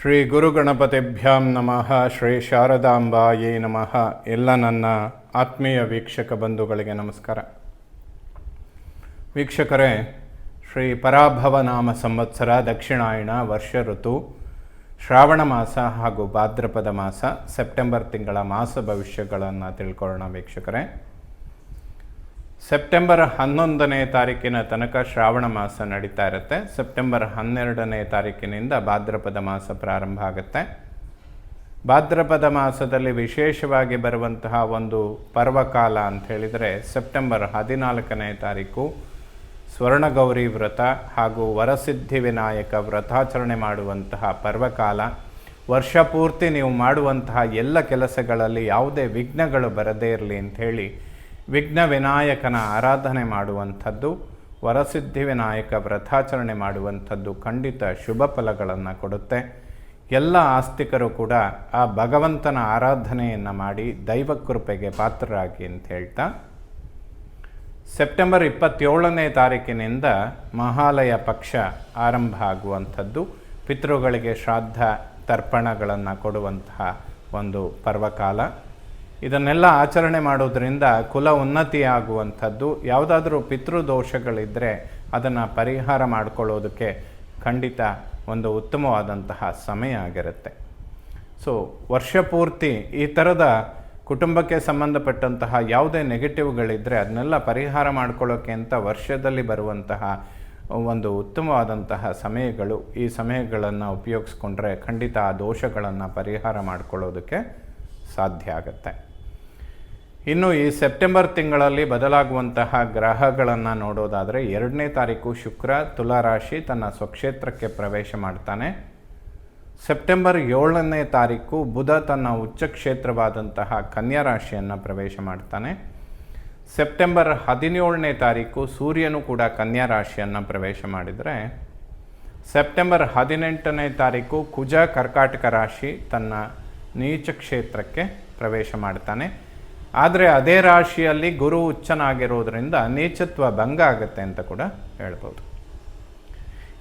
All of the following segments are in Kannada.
ಶ್ರೀ ಗುರುಗಣಪತಿಭ್ಯಾಂ ನಮಃ. ಶ್ರೀ ಶಾರದಾಂಬಾಯೇ ನಮಃ. ಎಲ್ಲ ನನ್ನ ಆತ್ಮೀಯ ವೀಕ್ಷಕ ಬಂಧುಗಳಿಗೆ ನಮಸ್ಕಾರ. ವೀಕ್ಷಕರೇ, ಶ್ರೀ ಪರಾಭವ ನಾಮ ಸಂವತ್ಸರ, ದಕ್ಷಿಣಾಯಣ, ವರ್ಷ ಋತು, ಶ್ರಾವಣ ಮಾಸ ಹಾಗೂ ಭಾದ್ರಪದ ಮಾಸ, ಸೆಪ್ಟೆಂಬರ್ ತಿಂಗಳ ಮಾಸ ಭವಿಷ್ಯಗಳನ್ನು ತಿಳ್ಕೊಳ್ಳೋಣ. ವೀಕ್ಷಕರೇ, ಸೆಪ್ಟೆಂಬರ್ 11ನೇ ತಾರೀಕಿನ ತನಕ ಶ್ರಾವಣ ಮಾಸ ನಡೀತಾ ಇರುತ್ತೆ. ಸೆಪ್ಟೆಂಬರ್ 12ನೇ ತಾರೀಕಿನಿಂದ ಭಾದ್ರಪದ ಮಾಸ ಪ್ರಾರಂಭ ಆಗುತ್ತೆ. ಭಾದ್ರಪದ ಮಾಸದಲ್ಲಿ ವಿಶೇಷವಾಗಿ ಬರುವಂತಹ ಒಂದು ಪರ್ವಕಾಲ ಅಂತ ಹೇಳಿದರೆ ಸೆಪ್ಟೆಂಬರ್ 14ನೇ ತಾರೀಕು ಸ್ವರ್ಣಗೌರಿ ವ್ರತ ಹಾಗೂ ವರಸಿದ್ಧಿ ವಿನಾಯಕ ವ್ರತಾಚರಣೆ ಮಾಡುವಂತಹ ಪರ್ವಕಾಲ. ವರ್ಷ ಪೂರ್ತಿ ನೀವು ಮಾಡುವಂತಹ ಎಲ್ಲ ಕೆಲಸಗಳಲ್ಲಿ ಯಾವುದೇ ವಿಘ್ನಗಳು ಬರದೇ ಇರಲಿ ಅಂಥೇಳಿ ವಿಘ್ನ ವಿನಾಯಕನ ಆರಾಧನೆ ಮಾಡುವಂಥದ್ದು, ವರಸಿದ್ಧಿ ವಿನಾಯಕ ವ್ರತಾಚರಣೆ ಮಾಡುವಂಥದ್ದು ಖಂಡಿತ ಶುಭ ಫಲಗಳನ್ನು ಕೊಡುತ್ತೆ. ಎಲ್ಲ ಆಸ್ತಿಕರು ಕೂಡ ಆ ಭಗವಂತನ ಆರಾಧನೆಯನ್ನು ಮಾಡಿ ದೈವಕೃಪೆಗೆ ಪಾತ್ರರಾಗಿ ಅಂತ ಹೇಳ್ತಾ, ಸೆಪ್ಟೆಂಬರ್ 27ನೇ ತಾರೀಕಿನಿಂದ ಮಹಾಲಯ ಪಕ್ಷ ಆರಂಭ ಆಗುವಂಥದ್ದು, ಪಿತೃಗಳಿಗೆ ಶ್ರಾದ್ದ ತರ್ಪಣಗಳನ್ನು ಕೊಡುವಂತಹ ಒಂದು ಪರ್ವಕಾಲ. ಇದನ್ನೆಲ್ಲ ಆಚರಣೆ ಮಾಡೋದ್ರಿಂದ ಕುಲ ಉನ್ನತಿಯಾಗುವಂಥದ್ದು, ಯಾವುದಾದ್ರೂ ಪಿತೃದೋಷಗಳಿದ್ದರೆ ಅದನ್ನು ಪರಿಹಾರ ಮಾಡಿಕೊಳ್ಳೋದಕ್ಕೆ ಖಂಡಿತ ಒಂದು ಉತ್ತಮವಾದಂತಹ ಸಮಯ ಆಗಿರುತ್ತೆ. ಸೊ ವರ್ಷ ಪೂರ್ತಿ ಈ ಥರದ ಕುಟುಂಬಕ್ಕೆ ಸಂಬಂಧಪಟ್ಟಂತಹ ಯಾವುದೇ ನೆಗೆಟಿವ್ಗಳಿದ್ದರೆ ಅದನ್ನೆಲ್ಲ ಪರಿಹಾರ ಮಾಡ್ಕೊಳ್ಳೋಕ್ಕೆ ಅಂತ ವರ್ಷದಲ್ಲಿ ಬರುವಂತಹ ಒಂದು ಉತ್ತಮವಾದಂತಹ ಸಮಯಗಳು. ಈ ಸಮಯಗಳನ್ನು ಉಪಯೋಗಿಸ್ಕೊಂಡ್ರೆ ಖಂಡಿತ ಆ ದೋಷಗಳನ್ನು ಪರಿಹಾರ ಮಾಡಿಕೊಳ್ಳೋದಕ್ಕೆ ಸಾಧ್ಯ ಆಗುತ್ತೆ. ಇನ್ನು ಈ ಸೆಪ್ಟೆಂಬರ್ ತಿಂಗಳಲ್ಲಿ ಬದಲಾಗುವಂತಹ ಗ್ರಹಗಳನ್ನು ನೋಡೋದಾದರೆ, 2ನೇ ತಾರೀಕು ಶುಕ್ರ ತುಲಾರಾಶಿ ತನ್ನ ಸ್ವಕ್ಷೇತ್ರಕ್ಕೆ ಪ್ರವೇಶ ಮಾಡ್ತಾನೆ. ಸೆಪ್ಟೆಂಬರ್ 7ನೇ ತಾರೀಕು ಬುಧ ತನ್ನ ಉಚ್ಚ ಕ್ಷೇತ್ರವಾದಂತಹ ಕನ್ಯಾ ರಾಶಿಯನ್ನು ಪ್ರವೇಶ ಮಾಡ್ತಾನೆ. ಸೆಪ್ಟೆಂಬರ್ 17ನೇ ತಾರೀಕು ಸೂರ್ಯನು ಕೂಡ ಕನ್ಯಾ ರಾಶಿಯನ್ನು ಪ್ರವೇಶ ಮಾಡಿದರೆ, ಸೆಪ್ಟೆಂಬರ್ 18ನೇ ತಾರೀಕು ಕುಜ ಕರ್ಕಾಟಕ ರಾಶಿ ತನ್ನ ನೀಚ ಕ್ಷೇತ್ರಕ್ಕೆ ಪ್ರವೇಶ ಮಾಡ್ತಾನೆ. ಆದರೆ ಅದೇ ರಾಶಿಯಲ್ಲಿ ಗುರು ಉಚ್ಚನಾಗಿರೋದ್ರಿಂದ ನೀಚತ್ವ ಭಂಗ ಆಗುತ್ತೆ ಅಂತ ಕೂಡ ಹೇಳ್ಬೋದು.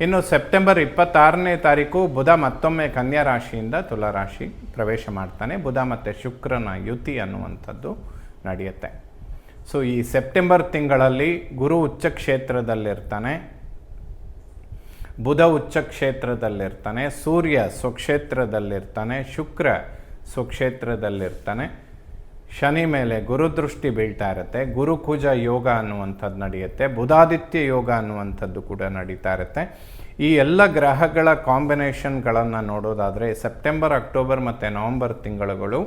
ಇನ್ನು ಸೆಪ್ಟೆಂಬರ್ 26ನೇ ತಾರೀಕು ಬುಧ ಮತ್ತೊಮ್ಮೆ ಕನ್ಯಾ ರಾಶಿಯಿಂದ ತುಲಾರಾಶಿ ಪ್ರವೇಶ ಮಾಡ್ತಾನೆ. ಬುಧ ಮತ್ತು ಶುಕ್ರನ ಯುತಿ ಅನ್ನುವಂಥದ್ದು ನಡೆಯುತ್ತೆ. ಸೊ ಈ ಸೆಪ್ಟೆಂಬರ್ ತಿಂಗಳಲ್ಲಿ ಗುರು ಉಚ್ಚ ಕ್ಷೇತ್ರದಲ್ಲಿರ್ತಾನೆ, ಬುಧ ಉಚ್ಚ ಕ್ಷೇತ್ರದಲ್ಲಿರ್ತಾನೆ, ಸೂರ್ಯ ಸ್ವಕ್ಷೇತ್ರದಲ್ಲಿರ್ತಾನೆ, ಶುಕ್ರ ಸ್ವಕ್ಷೇತ್ರದಲ್ಲಿರ್ತಾನೆ, ಶನಿ ಮೇಲೆ ಗುರುದೃಷ್ಟಿ ಬೀಳ್ತಾ ಇರುತ್ತೆ, ಗುರುಕುಜ ಯೋಗ ಅನ್ನುವಂಥದ್ದು ನಡೆಯುತ್ತೆ, ಬುಧಾದಿತ್ಯ ಯೋಗ ಅನ್ನುವಂಥದ್ದು ಕೂಡ ನಡೀತಾ ಇರುತ್ತೆ. ಈ ಎಲ್ಲ ಗ್ರಹಗಳ ಕಾಂಬಿನೇಷನ್ಗಳನ್ನು ನೋಡೋದಾದರೆ ಸೆಪ್ಟೆಂಬರ್, ಅಕ್ಟೋಬರ್ ಮತ್ತು ನವಂಬರ್ ತಿಂಗಳುಗಳು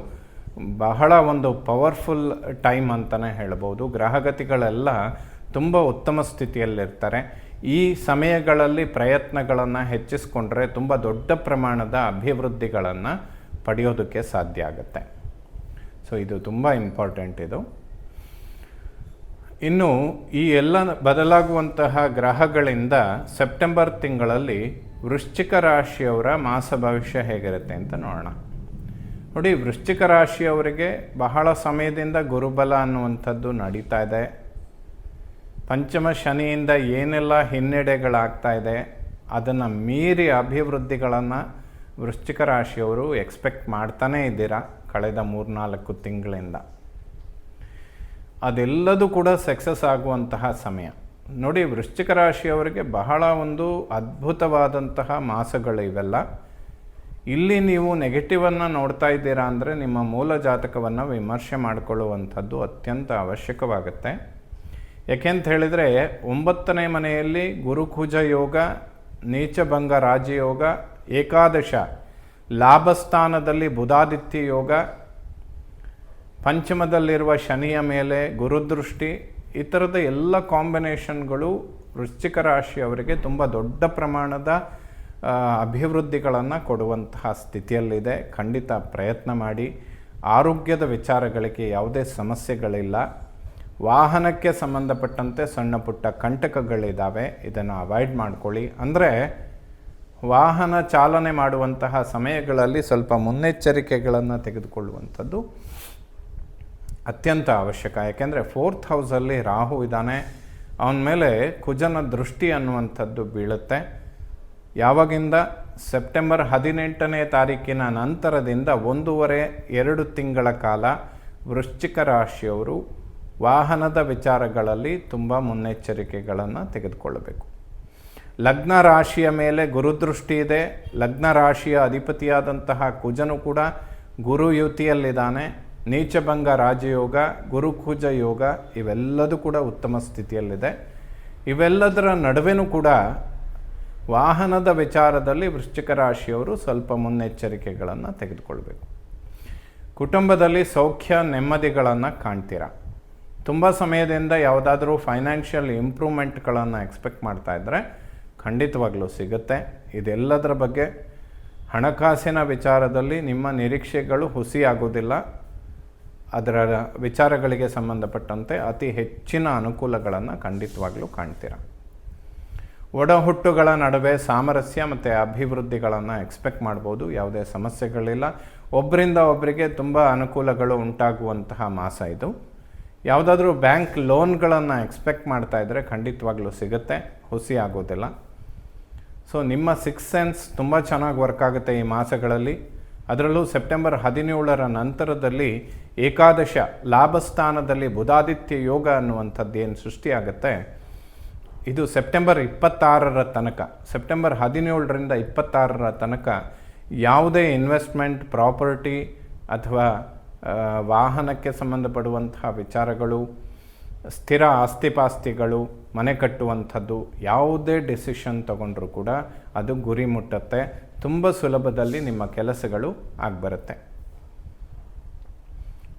ಬಹಳ ಒಂದು ಪವರ್ಫುಲ್ ಟೈಮ್ ಅಂತಲೇ ಹೇಳ್ಬೋದು. ಗ್ರಹಗತಿಗಳೆಲ್ಲ ತುಂಬ ಉತ್ತಮ ಸ್ಥಿತಿಯಲ್ಲಿರ್ತಾರೆ. ಈ ಸಮಯಗಳಲ್ಲಿ ಪ್ರಯತ್ನಗಳನ್ನು ಹೆಚ್ಚಿಸ್ಕೊಂಡ್ರೆ ತುಂಬ ದೊಡ್ಡ ಪ್ರಮಾಣದ ಅಭಿವೃದ್ಧಿಗಳನ್ನು ಪಡೆಯೋದಕ್ಕೆ ಸಾಧ್ಯ ಆಗುತ್ತೆ. ಸೊ ಇದು ತುಂಬ ಇಂಪಾರ್ಟೆಂಟ್ ಇದು. ಇನ್ನು ಈ ಎಲ್ಲ ಬದಲಾಗುವಂತಹ ಗ್ರಹಗಳಿಂದ ಸೆಪ್ಟೆಂಬರ್ ತಿಂಗಳಲ್ಲಿ ವೃಶ್ಚಿಕ ರಾಶಿಯವರ ಮಾಸ ಭವಿಷ್ಯ ಹೇಗಿರುತ್ತೆ ಅಂತ ನೋಡೋಣ. ನೋಡಿ, ವೃಶ್ಚಿಕ ರಾಶಿಯವರಿಗೆ ಬಹಳ ಸಮಯದಿಂದ ಗುರುಬಲ ಅನ್ನುವಂಥದ್ದು ನಡೀತಾ ಇದೆ. ಪಂಚಮ ಶನಿಯಿಂದ ಏನೆಲ್ಲ ಹಿನ್ನಡೆಗಳಾಗ್ತಾ ಇದೆ ಅದನ್ನು ಮೀರಿ ಅಭಿವೃದ್ಧಿಗಳನ್ನು ವೃಶ್ಚಿಕ ರಾಶಿಯವರು ಎಕ್ಸ್ಪೆಕ್ಟ್ ಮಾಡ್ತಾನೇ ಇದ್ದೀರಾ ಕಳೆದ 3-4 ತಿಂಗಳಿಂದ. ಅದೆಲ್ಲದೂ ಕೂಡ ಸಕ್ಸಸ್ ಆಗುವಂತಹ ಸಮಯ. ನೋಡಿ, ವೃಶ್ಚಿಕ ರಾಶಿಯವರಿಗೆ ಬಹಳ ಒಂದು ಅದ್ಭುತವಾದಂತಹ ಮಾಸಗಳು ಇವೆಲ್ಲ. ಇಲ್ಲಿ ನೀವು ನೆಗೆಟಿವನ್ನು ನೋಡ್ತಾ ಇದ್ದೀರಾ ಅಂದರೆ ನಿಮ್ಮ ಮೂಲ ಜಾತಕವನ್ನು ವಿಮರ್ಶೆ ಮಾಡಿಕೊಳ್ಳುವಂಥದ್ದು ಅತ್ಯಂತ ಅವಶ್ಯಕವಾಗುತ್ತೆ. ಯಾಕೆಂತ ಹೇಳಿದರೆ 9ನೇ ಮನೆಯಲ್ಲಿ ಗುರುಕುಜ ಯೋಗ, ನೀಚಭಂಗ ರಾಜಯೋಗ, ಏಕಾದಶ ಲಾಭಸ್ಥಾನದಲ್ಲಿ ಬುಧಾದಿತ್ಯ ಯೋಗ, ಪಂಚಮದಲ್ಲಿರುವ ಶನಿಯ ಮೇಲೆ ಗುರುದೃಷ್ಟಿ, ಈ ಥರದ ಎಲ್ಲ ಕಾಂಬಿನೇಷನ್ಗಳು ವೃಶ್ಚಿಕ ರಾಶಿಯವರಿಗೆ ತುಂಬ ದೊಡ್ಡ ಪ್ರಮಾಣದ ಅಭಿವೃದ್ಧಿಗಳನ್ನು ಕೊಡುವಂತಹ ಸ್ಥಿತಿಯಲ್ಲಿದೆ. ಖಂಡಿತ ಪ್ರಯತ್ನ ಮಾಡಿ. ಆರೋಗ್ಯದ ವಿಚಾರಗಳಿಗೆ ಯಾವುದೇ ಸಮಸ್ಯೆಗಳಿಲ್ಲ. ವಾಹನಕ್ಕೆ ಸಂಬಂಧಪಟ್ಟಂತೆ ಸಣ್ಣ ಪುಟ್ಟ ಕಂಟಕಗಳಿದ್ದಾವೆ, ಇದನ್ನು ಅವಾಯ್ಡ್ ಮಾಡ್ಕೊಳ್ಳಿ. ಅಂದರೆ ವಾಹನ ಚಾಲನೆ ಮಾಡುವಂತಹ ಸಮಯಗಳಲ್ಲಿ ಸ್ವಲ್ಪ ಮುನ್ನೆಚ್ಚರಿಕೆಗಳನ್ನು ತೆಗೆದುಕೊಳ್ಳುವಂಥದ್ದು ಅತ್ಯಂತ ಅವಶ್ಯಕ. ಯಾಕೆಂದರೆ 4th ಹೌಸಲ್ಲಿ ರಾಹು ಇದ್ದಾನೆ, ಅವನ ಮೇಲೆ ಕುಜನ ದೃಷ್ಟಿ ಅನ್ನುವಂಥದ್ದು ಬೀಳುತ್ತೆ. ಯಾವಾಗಿಂದ ಸೆಪ್ಟೆಂಬರ್ 18ನೇ ತಾರೀಕಿನ ನಂತರದಿಂದ 1.5-2 ತಿಂಗಳ ಕಾಲ ವೃಶ್ಚಿಕ ರಾಶಿಯವರು ವಾಹನದ ವಿಚಾರಗಳಲ್ಲಿ ತುಂಬ ಮುನ್ನೆಚ್ಚರಿಕೆಗಳನ್ನು ತೆಗೆದುಕೊಳ್ಳಬೇಕು. ಲಗ್ನ ರಾಶಿಯ ಮೇಲೆ ಗುರುದೃಷ್ಟಿ ಇದೆ. ಲಗ್ನ ರಾಶಿಯ ಅಧಿಪತಿಯಾದಂತಹ ಕುಜನು ಕೂಡ ಗುರುಯುತಿಯಲ್ಲಿದ್ದಾನೆ. ನೀಚಭಂಗ ರಾಜಯೋಗ, ಗುರುಕುಜ ಯೋಗ ಇವೆಲ್ಲದೂ ಕೂಡ ಉತ್ತಮ ಸ್ಥಿತಿಯಲ್ಲಿದೆ. ಇವೆಲ್ಲದರ ನಡುವೆನೂ ಕೂಡ ವಾಹನದ ವಿಚಾರದಲ್ಲಿ ವೃಶ್ಚಿಕ ರಾಶಿಯವರು ಸ್ವಲ್ಪ ಮುನ್ನೆಚ್ಚರಿಕೆಗಳನ್ನು ತೆಗೆದುಕೊಳ್ಬೇಕು. ಕುಟುಂಬದಲ್ಲಿ ಸೌಖ್ಯ ನೆಮ್ಮದಿಗಳನ್ನು ಕಾಣ್ತೀರಾ. ತುಂಬ ಸಮಯದಿಂದ ಯಾವುದಾದ್ರೂ ಫೈನಾನ್ಷಿಯಲ್ ಇಂಪ್ರೂವ್ಮೆಂಟ್ಗಳನ್ನು ಎಕ್ಸ್ಪೆಕ್ಟ್ ಮಾಡ್ತಾ ಇದ್ದರೆ ಖಂಡಿತವಾಗ್ಲೂ ಸಿಗುತ್ತೆ. ಇದೆಲ್ಲದರ ಬಗ್ಗೆ ಹಣಕಾಸಿನ ವಿಚಾರದಲ್ಲಿ ನಿಮ್ಮ ನಿರೀಕ್ಷೆಗಳು ಹುಸಿಯಾಗೋದಿಲ್ಲ. ಅದರ ವಿಚಾರಗಳಿಗೆ ಸಂಬಂಧಪಟ್ಟಂತೆ ಅತಿ ಹೆಚ್ಚಿನ ಅನುಕೂಲಗಳನ್ನು ಖಂಡಿತವಾಗ್ಲೂ ಕಾಣ್ತೀರ. ಒಡಹುಟ್ಟುಗಳ ನಡುವೆ ಸಾಮರಸ್ಯ ಮತ್ತು ಅಭಿವೃದ್ಧಿಗಳನ್ನು ಎಕ್ಸ್ಪೆಕ್ಟ್ ಮಾಡ್ಬೋದು. ಯಾವುದೇ ಸಮಸ್ಯೆಗಳಿಲ್ಲ. ಒಬ್ಬರಿಂದ ಒಬ್ಬರಿಗೆ ತುಂಬ ಅನುಕೂಲಗಳು ಉಂಟಾಗುವಂತಹ ಮಾಸ ಇದು. ಯಾವುದಾದ್ರೂ ಬ್ಯಾಂಕ್ ಲೋನ್ಗಳನ್ನು ಎಕ್ಸ್ಪೆಕ್ಟ್ ಮಾಡ್ತಾ ಇದ್ದರೆ ಖಂಡಿತವಾಗ್ಲೂ ಸಿಗುತ್ತೆ, ಹುಸಿ ಆಗೋದಿಲ್ಲ. ಸೊ ನಿಮ್ಮ ಸಿಕ್ಸ್ ಸೆನ್ಸ್ ತುಂಬ ಚೆನ್ನಾಗಿ ವರ್ಕ್ ಆಗುತ್ತೆ ಈ ಮಾಸಗಳಲ್ಲಿ. ಅದರಲ್ಲೂ ಸೆಪ್ಟೆಂಬರ್ 17ರ ನಂತರದಲ್ಲಿ ಏಕಾದಶ ಲಾಭಸ್ಥಾನದಲ್ಲಿ ಬುಧಾದಿತ್ಯ ಯೋಗ ಅನ್ನುವಂಥದ್ದು ಏನು ಸೃಷ್ಟಿಯಾಗುತ್ತೆ, ಇದು ಸೆಪ್ಟೆಂಬರ್ 26ರ ತನಕ, ಸೆಪ್ಟೆಂಬರ್ 17ರಿಂದ 26ರ ತನಕ ಯಾವುದೇ ಇನ್ವೆಸ್ಟ್ಮೆಂಟ್, ಪ್ರಾಪರ್ಟಿ ಅಥವಾ ವಾಹನಕ್ಕೆ ಸಂಬಂಧಪಡುವಂತಹ ವಿಚಾರಗಳು, ಸ್ಥಿರ ಆಸ್ತಿಪಾಸ್ತಿಗಳು, ಮನೆ ಕಟ್ಟುವಂಥದ್ದು ಯಾವುದೇ ಡಿಸಿಷನ್ ತಗೊಂಡ್ರೂ ಕೂಡ ಅದು ಗುರಿ ಮುಟ್ಟುತ್ತೆ. ತುಂಬ ಸುಲಭದಲ್ಲಿ ನಿಮ್ಮ ಕೆಲಸಗಳು ಆಗಿಬರುತ್ತೆ.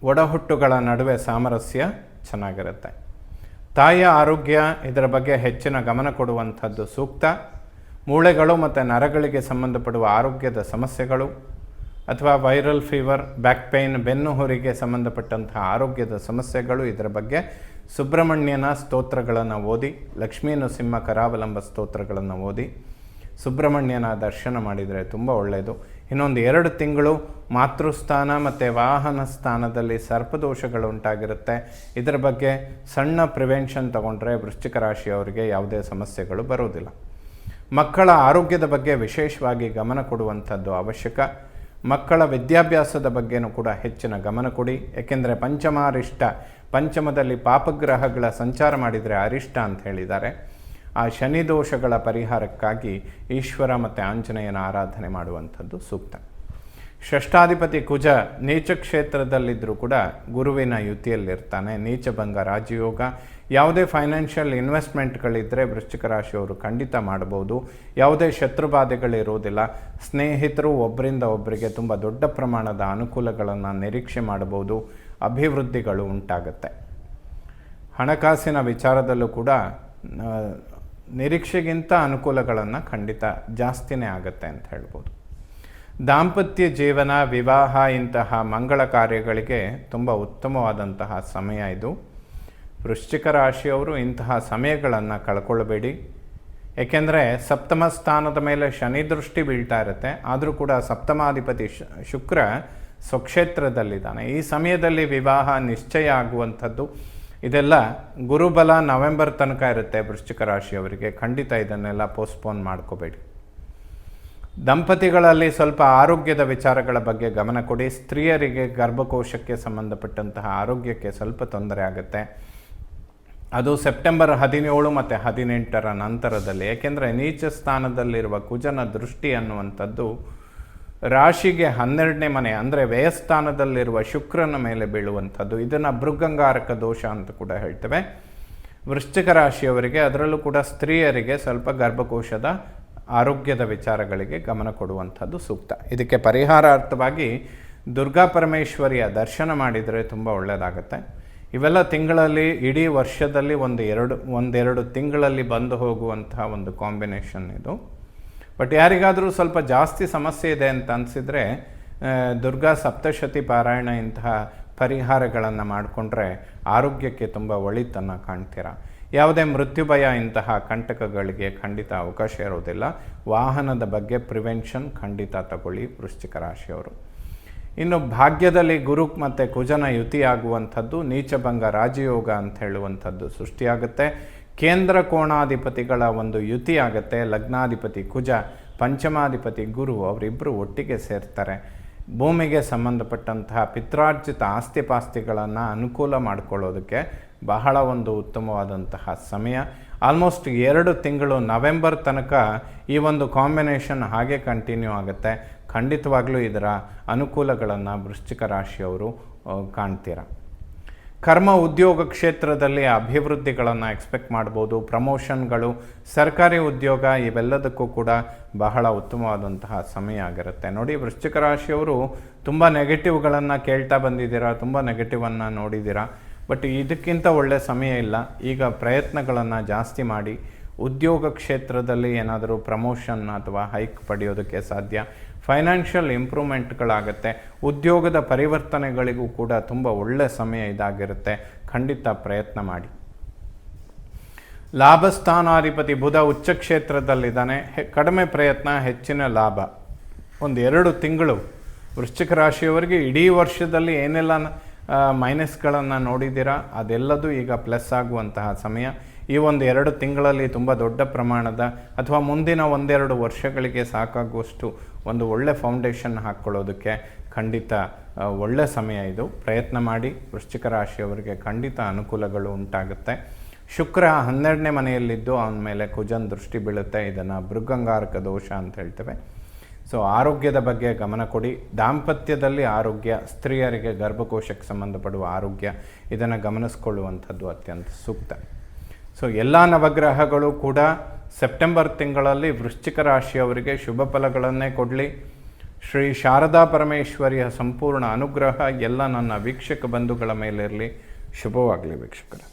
ಒಡಹುಟ್ಟುಗಳ ನಡುವೆ ಸಾಮರಸ್ಯ ಚೆನ್ನಾಗಿರುತ್ತೆ. ತಾಯಿಯ ಆರೋಗ್ಯ, ಇದರ ಬಗ್ಗೆ ಹೆಚ್ಚಿನ ಗಮನ ಕೊಡುವಂಥದ್ದು ಸೂಕ್ತ. ಮೂಳೆಗಳು ಮತ್ತು ನರಗಳಿಗೆ ಸಂಬಂಧಪಡುವ ಆರೋಗ್ಯದ ಸಮಸ್ಯೆಗಳು ಅಥವಾ ವೈರಲ್ ಫೀವರ್, ಬ್ಯಾಕ್ ಪೇಯ್ನ್, ಬೆನ್ನು ಹುರಿಗೆ ಸಂಬಂಧಪಟ್ಟಂತಹ ಆರೋಗ್ಯದ ಸಮಸ್ಯೆಗಳು, ಇದರ ಬಗ್ಗೆ ಸುಬ್ರಹ್ಮಣ್ಯನ ಸ್ತೋತ್ರಗಳನ್ನು ಓದಿ, ಲಕ್ಷ್ಮೀ ನೃಸಿಂಹ ಕರಾವಲಂಬ ಸ್ತೋತ್ರಗಳನ್ನು ಓದಿ ಸುಬ್ರಹ್ಮಣ್ಯನ ದರ್ಶನ ಮಾಡಿದರೆ ತುಂಬ ಒಳ್ಳೆಯದು. ಇನ್ನೊಂದು 2 ತಿಂಗಳು ಮಾತೃಸ್ಥಾನ ಮತ್ತು ವಾಹನ ಸ್ಥಾನದಲ್ಲಿ ಸರ್ಪದೋಷಗಳು ಉಂಟಾಗಿರುತ್ತೆ. ಇದರ ಬಗ್ಗೆ ಸಣ್ಣ ಪ್ರಿವೆನ್ಷನ್ ತಗೊಂಡ್ರೆ ವೃಶ್ಚಿಕ ರಾಶಿಯವರಿಗೆ ಯಾವುದೇ ಸಮಸ್ಯೆಗಳು ಬರೋದಿಲ್ಲ. ಮಕ್ಕಳ ಆರೋಗ್ಯದ ಬಗ್ಗೆ ವಿಶೇಷವಾಗಿ ಗಮನ ಕೊಡುವಂಥದ್ದು ಅವಶ್ಯಕ. ಮಕ್ಕಳ ವಿದ್ಯಾಭ್ಯಾಸದ ಬಗ್ಗೆನೂ ಕೂಡ ಹೆಚ್ಚಿನ ಗಮನ ಕೊಡಿ. ಏಕೆಂದರೆ ಪಂಚಮಾರಿಷ್ಟ, ಪಂಚಮದಲ್ಲಿ ಪಾಪಗ್ರಹಗಳ ಸಂಚಾರ ಮಾಡಿದರೆ ಅರಿಷ್ಟ ಅಂತ ಹೇಳಿದ್ದಾರೆ. ಆ ಶನಿ ದೋಷಗಳ ಪರಿಹಾರಕ್ಕಾಗಿ ಈಶ್ವರ ಮತ್ತು ಆಂಜನೇಯನ ಆರಾಧನೆ ಮಾಡುವಂಥದ್ದು ಸೂಕ್ತ. ಷಷ್ಠಾಧಿಪತಿ ಕುಜ ನೀಚ ಕ್ಷೇತ್ರದಲ್ಲಿದ್ದರೂ ಕೂಡ ಗುರುವಿನ ಯುತಿಯಲ್ಲಿರ್ತಾನೆ. ನೀಚಭಂಗ ರಾಜಯೋಗ. ಯಾವುದೇ ಫೈನಾನ್ಷಿಯಲ್ ಇನ್ವೆಸ್ಟ್ಮೆಂಟ್ಗಳಿದ್ದರೆ ವೃಶ್ಚಿಕ ರಾಶಿಯವರು ಖಂಡಿತ ಮಾಡ್ಬೋದು. ಯಾವುದೇ ಶತ್ರುಬಾಧೆಗಳಿರೋದಿಲ್ಲ. ಸ್ನೇಹಿತರು ಒಬ್ಬರಿಂದ ಒಬ್ಬರಿಗೆ ತುಂಬ ದೊಡ್ಡ ಪ್ರಮಾಣದ ಅನುಕೂಲಗಳನ್ನು ನಿರೀಕ್ಷೆ ಮಾಡಬಹುದು. ಅಭಿವೃದ್ಧಿಗಳು ಉಂಟಾಗುತ್ತೆ. ಹಣಕಾಸಿನ ವಿಚಾರದಲ್ಲೂ ಕೂಡ ನಿರೀಕ್ಷೆಗಿಂತ ಅನುಕೂಲಗಳನ್ನು ಖಂಡಿತ ಜಾಸ್ತಿನೇ ಆಗುತ್ತೆ ಅಂತ ಹೇಳ್ಬೋದು. ದಾಂಪತ್ಯ ಜೀವನ, ವಿವಾಹ ಇಂತಹ ಮಂಗಳ ಕಾರ್ಯಗಳಿಗೆ ತುಂಬ ಉತ್ತಮವಾದಂತಹ ಸಮಯ ಇದು. ವೃಶ್ಚಿಕ ರಾಶಿಯವರು ಇಂತಹ ಸಮಯಗಳನ್ನು ಕಳ್ಕೊಳ್ಳಬೇಡಿ. ಏಕೆಂದರೆ ಸಪ್ತಮ ಸ್ಥಾನದ ಮೇಲೆ ಶನಿ ದೃಷ್ಟಿ ಬೀಳ್ತಾ ಇರುತ್ತೆ. ಆದರೂ ಕೂಡ ಸಪ್ತಮಾಧಿಪತಿ ಶುಕ್ರ ಸ್ವಕ್ಷೇತ್ರದಲ್ಲಿದ್ದಾನೆ. ಈ ಸಮಯದಲ್ಲಿ ವಿವಾಹ ನಿಶ್ಚಯ ಆಗುವಂಥದ್ದು ಇದೆಲ್ಲ ಗುರುಬಲ ನವೆಂಬರ್ ತನಕ ಇರುತ್ತೆ ವೃಶ್ಚಿಕ ರಾಶಿಯವರಿಗೆ. ಖಂಡಿತ ಇದನ್ನೆಲ್ಲ ಪೋಸ್ಟ್ಪೋನ್ ಮಾಡ್ಕೋಬೇಡಿ. ದಂಪತಿಗಳಲ್ಲಿ ಸ್ವಲ್ಪ ಆರೋಗ್ಯದ ವಿಚಾರಗಳ ಬಗ್ಗೆ ಗಮನ ಕೊಡಿ. ಸ್ತ್ರೀಯರಿಗೆ ಗರ್ಭಕೋಶಕ್ಕೆ ಸಂಬಂಧಪಟ್ಟಂತಹ ಆರೋಗ್ಯಕ್ಕೆ ಸ್ವಲ್ಪ ತೊಂದರೆ ಆಗುತ್ತೆ. ಅದು ಸೆಪ್ಟೆಂಬರ್ 17 ಮತ್ತು 18ರ ನಂತರದಲ್ಲಿ. ಏಕೆಂದರೆ ನೀಚ ಸ್ಥಾನದಲ್ಲಿರುವ ಕುಜನ ದೃಷ್ಟಿ ಅನ್ನುವಂಥದ್ದು ರಾಶಿಗೆ 12ನೇ ಮನೆ ಅಂದರೆ ವ್ಯಯಸ್ಥಾನದಲ್ಲಿರುವ ಶುಕ್ರನ ಮೇಲೆ ಬೀಳುವಂಥದ್ದು. ಇದನ್ನು ಭೃಗಂಗಾರಕ ದೋಷ ಅಂತ ಕೂಡ ಹೇಳ್ತೇವೆ. ವೃಶ್ಚಿಕ ರಾಶಿಯವರಿಗೆ, ಅದರಲ್ಲೂ ಕೂಡ ಸ್ತ್ರೀಯರಿಗೆ ಸ್ವಲ್ಪ ಗರ್ಭಕೋಶದ ಆರೋಗ್ಯದ ವಿಚಾರಗಳಿಗೆ ಗಮನ ಕೊಡುವಂಥದ್ದು ಸೂಕ್ತ. ಇದಕ್ಕೆ ಪರಿಹಾರಾರ್ಥವಾಗಿ ದುರ್ಗಾ ಪರಮೇಶ್ವರಿಯ ದರ್ಶನ ಮಾಡಿದರೆ ತುಂಬ ಒಳ್ಳೆಯದಾಗುತ್ತೆ. ಇವೆಲ್ಲ ತಿಂಗಳಲ್ಲಿ, ಇಡೀ ವರ್ಷದಲ್ಲಿ ಒಂದೆರಡು ತಿಂಗಳಲ್ಲಿ ಬಂದು ಹೋಗುವಂತಹ ಒಂದು ಕಾಂಬಿನೇಷನ್ ಇದು. ಬಟ್ ಯಾರಿಗಾದರೂ ಸ್ವಲ್ಪ ಜಾಸ್ತಿ ಸಮಸ್ಯೆ ಇದೆ ಅಂತ ಅನಿಸಿದರೆ ದುರ್ಗಾ ಸಪ್ತಶತಿ ಪಾರಾಯಣ ಇಂತಹ ಪರಿಹಾರಗಳನ್ನು ಮಾಡಿಕೊಂಡ್ರೆ ಆರೋಗ್ಯಕ್ಕೆ ತುಂಬ ಒಳಿತನ್ನು ಕಾಣ್ತೀರ. ಯಾವುದೇ ಮೃತ್ಯು ಭಯ ಇಂತಹ ಕಂಟಕಗಳಿಗೆ ಖಂಡಿತ ಅವಕಾಶ ಇರೋದಿಲ್ಲ. ವಾಹನದ ಬಗ್ಗೆ ಪ್ರಿವೆನ್ಷನ್ ಖಂಡಿತ ತಗೊಳ್ಳಿ ವೃಶ್ಚಿಕ ರಾಶಿಯವರು. ಇನ್ನು ಭಾಗ್ಯದಲ್ಲಿ ಗುರು ಮತ್ತು ಕುಜನ ಯುತಿಯಾಗುವಂಥದ್ದು, ನೀಚಭಂಗ ರಾಜಯೋಗ ಅಂತ ಹೇಳುವಂಥದ್ದು ಸೃಷ್ಟಿಯಾಗುತ್ತೆ. ಕೇಂದ್ರ ಕೋಣಾಧಿಪತಿಗಳ ಒಂದು ಯುತಿ ಆಗುತ್ತೆ. ಲಗ್ನಾಧಿಪತಿ ಕುಜ ಪಂಚಮಾಧಿಪತಿ ಗುರು ಅವರಿಬ್ಬರು ಒಟ್ಟಿಗೆ ಸೇರ್ತಾರೆ. ಭೂಮಿಗೆ ಸಂಬಂಧಪಟ್ಟಂತಹ ಪಿತ್ರಾರ್ಜಿತ ಆಸ್ತಿಪಾಸ್ತಿಗಳನ್ನು ಅನುಕೂಲ ಮಾಡಿಕೊಳ್ಳೋದಕ್ಕೆ ಬಹಳ ಒಂದು ಉತ್ತಮವಾದಂತಹ ಸಮಯ. ಆಲ್ಮೋಸ್ಟ್ 2 ತಿಂಗಳು ನವೆಂಬರ್ ತನಕ ಈ ಒಂದು ಕಾಂಬಿನೇಷನ್ ಹಾಗೆ ಕಂಟಿನ್ಯೂ ಆಗುತ್ತೆ. ಖಂಡಿತವಾಗ್ಲೂ ಇದರ ಅನುಕೂಲಗಳನ್ನು ವೃಶ್ಚಿಕ ರಾಶಿಯವರು ಕಾಣ್ತೀರ. ಕರ್ಮ ಉದ್ಯೋಗ ಕ್ಷೇತ್ರದಲ್ಲಿ ಅಭಿವೃದ್ಧಿಗಳನ್ನು ಎಕ್ಸ್ಪೆಕ್ಟ್ ಮಾಡ್ಬೋದು. ಪ್ರಮೋಷನ್ಗಳು, ಸರ್ಕಾರಿ ಉದ್ಯೋಗ ಇವೆಲ್ಲದಕ್ಕೂ ಕೂಡ ಬಹಳ ಉತ್ತಮವಾದಂತಹ ಸಮಯ ಆಗಿರುತ್ತೆ. ನೋಡಿ, ವೃಶ್ಚಿಕ ರಾಶಿಯವರು ತುಂಬ ನೆಗೆಟಿವ್ಗಳನ್ನು ಕೇಳ್ತಾ ಬಂದಿದ್ದೀರಾ, ತುಂಬ ನೆಗೆಟಿವನ್ನು ನೋಡಿದ್ದೀರಾ. ಬಟ್ ಇದಕ್ಕಿಂತ ಒಳ್ಳೆಯ ಸಮಯ ಇಲ್ಲ. ಈಗ ಪ್ರಯತ್ನಗಳನ್ನು ಜಾಸ್ತಿ ಮಾಡಿ ಉದ್ಯೋಗ ಕ್ಷೇತ್ರದಲ್ಲಿ ಏನಾದರೂ ಪ್ರಮೋಷನ್ ಅಥವಾ ಹೈಕ್ ಪಡೆಯೋದಕ್ಕೆ ಸಾಧ್ಯ. ಫೈನಾನ್ಷಿಯಲ್ ಇಂಪ್ರೂವ್ಮೆಂಟ್ಗಳಾಗುತ್ತೆ. ಉದ್ಯೋಗದ ಪರಿವರ್ತನೆಗಳಿಗೂ ಕೂಡ ತುಂಬ ಒಳ್ಳೆಯ ಸಮಯ ಇದಾಗಿರುತ್ತೆ. ಖಂಡಿತ ಪ್ರಯತ್ನ ಮಾಡಿ. ಲಾಭಸ್ಥಾನಾಧಿಪತಿ ಬುಧ ಉಚ್ಚ ಕ್ಷೇತ್ರದಲ್ಲಿದ್ದಾನೆ. ಕಡಿಮೆ ಪ್ರಯತ್ನ, ಹೆಚ್ಚಿನ ಲಾಭ. 1-2 ತಿಂಗಳು ವೃಶ್ಚಿಕ ರಾಶಿಯವರಿಗೆ ಇಡೀ ವರ್ಷದಲ್ಲಿ ಏನೆಲ್ಲ ಮೈನಸ್ಗಳನ್ನು ನೋಡಿದ್ದೀರಾ ಅದೆಲ್ಲದೂ ಈಗ ಪ್ಲಸ್ ಆಗುವಂತಹ ಸಮಯ. ಈ 1-2 ತಿಂಗಳಲ್ಲಿ ತುಂಬ ದೊಡ್ಡ ಪ್ರಮಾಣದ ಅಥವಾ ಮುಂದಿನ 1-2 ವರ್ಷಗಳಿಗೆ ಸಾಕಾಗುವಷ್ಟು ಒಂದು ಒಳ್ಳೆ ಫೌಂಡೇಶನ್ ಹಾಕ್ಕೊಳ್ಳೋದಕ್ಕೆ ಖಂಡಿತ ಒಳ್ಳೆ ಸಮಯ ಇದು. ಪ್ರಯತ್ನ ಮಾಡಿ. ವೃಶ್ಚಿಕ ರಾಶಿಯವರಿಗೆ ಖಂಡಿತ ಅನುಕೂಲಗಳು ಉಂಟಾಗುತ್ತೆ. ಶುಕ್ರ 12ನೇ ಮನೆಯಲ್ಲಿದ್ದು ಅವನ ಮೇಲೆ ಕುಜನ್ ದೃಷ್ಟಿ ಬೀಳುತ್ತೆ. ಇದನ್ನು ಭೃಗಂಗಾರಕ ದೋಷ ಅಂತ ಹೇಳ್ತೇವೆ. ಸೊ ಆರೋಗ್ಯದ ಬಗ್ಗೆ ಗಮನ ಕೊಡಿ. ದಾಂಪತ್ಯದಲ್ಲಿ ಆರೋಗ್ಯ, ಸ್ತ್ರೀಯರಿಗೆ ಗರ್ಭಕೋಶಕ್ಕೆ ಸಂಬಂಧಪಡುವ ಆರೋಗ್ಯ, ಇದನ್ನು ಗಮನಿಸ್ಕೊಳ್ಳುವಂಥದ್ದು ಅತ್ಯಂತ ಸೂಕ್ತ. ಸೊ ಎಲ್ಲ ನವಗ್ರಹಗಳು ಕೂಡ ಸೆಪ್ಟೆಂಬರ್ ತಿಂಗಳಲ್ಲಿ ವೃಶ್ಚಿಕ ರಾಶಿಯವರಿಗೆ ಶುಭ ಫಲಗಳನ್ನೇ ಕೊಡಲಿ. ಶ್ರೀ ಶಾರದಾ ಪರಮೇಶ್ವರಿಯ ಸಂಪೂರ್ಣ ಅನುಗ್ರಹ ಎಲ್ಲ ನನ್ನ ವೀಕ್ಷಕ ಬಂಧುಗಳ ಮೇಲಿರಲಿ. ಶುಭವಾಗಲಿ ವೀಕ್ಷಕರೇ.